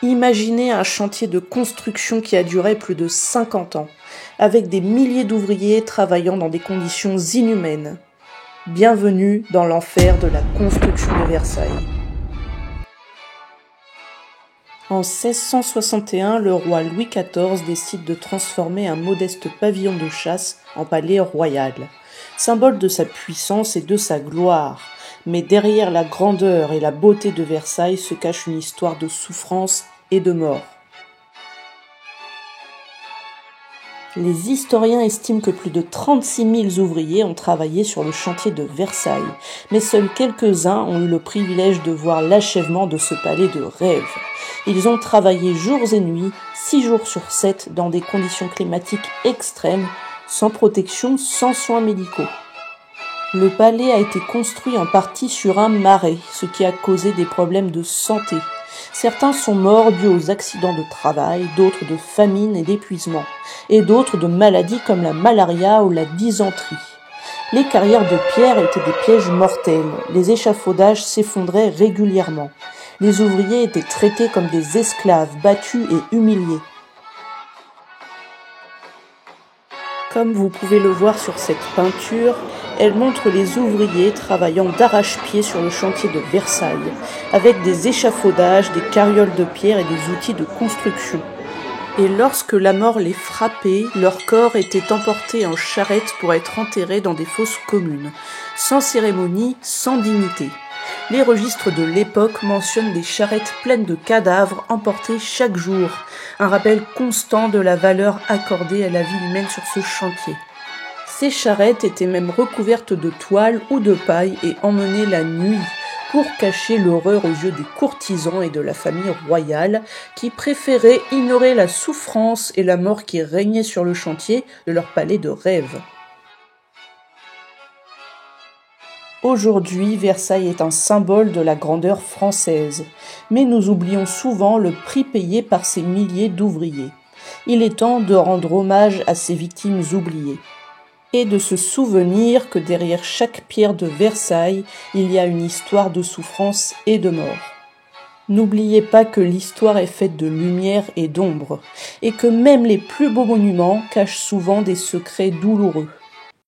Imaginez un chantier de construction qui a duré plus de 50 ans, avec des milliers d'ouvriers travaillant dans des conditions inhumaines. Bienvenue dans l'enfer de la construction de Versailles. En 1661, le roi Louis XIV décide de transformer un modeste pavillon de chasse en palais royal, symbole de sa puissance et de sa gloire. Mais derrière la grandeur et la beauté de Versailles se cache une histoire de souffrance et de mort. Les historiens estiment que plus de 36 000 ouvriers ont travaillé sur le chantier de Versailles, mais seuls quelques-uns ont eu le privilège de voir l'achèvement de ce palais de rêve. Ils ont travaillé jours et nuits, 6 jours sur 7, dans des conditions climatiques extrêmes, sans protection, sans soins médicaux. Le palais a été construit en partie sur un marais, ce qui a causé des problèmes de santé. Certains sont morts dus aux accidents de travail, d'autres de famine et d'épuisement, et d'autres de maladies comme la malaria ou la dysenterie. Les carrières de pierre étaient des pièges mortels, les échafaudages s'effondraient régulièrement. Les ouvriers étaient traités comme des esclaves, battus et humiliés. Comme vous pouvez le voir sur cette peinture, elle montre les ouvriers travaillant d'arrache-pied sur le chantier de Versailles, avec des échafaudages, des carrioles de pierre et des outils de construction. Et lorsque la mort les frappait, leurs corps étaient emportés en charrette pour être enterrés dans des fosses communes, sans cérémonie, sans dignité. Les registres de l'époque mentionnent des charrettes pleines de cadavres emportés chaque jour, un rappel constant de la valeur accordée à la vie humaine sur ce chantier. Ces charrettes étaient même recouvertes de toile ou de paille et emmenées la nuit pour cacher l'horreur aux yeux des courtisans et de la famille royale qui préféraient ignorer la souffrance et la mort qui régnaient sur le chantier de leur palais de rêve. Aujourd'hui, Versailles est un symbole de la grandeur française, mais nous oublions souvent le prix payé par ces milliers d'ouvriers. Il est temps de rendre hommage à ces victimes oubliées, et de se souvenir que derrière chaque pierre de Versailles, il y a une histoire de souffrance et de mort. N'oubliez pas que l'histoire est faite de lumière et d'ombre, et que même les plus beaux monuments cachent souvent des secrets douloureux.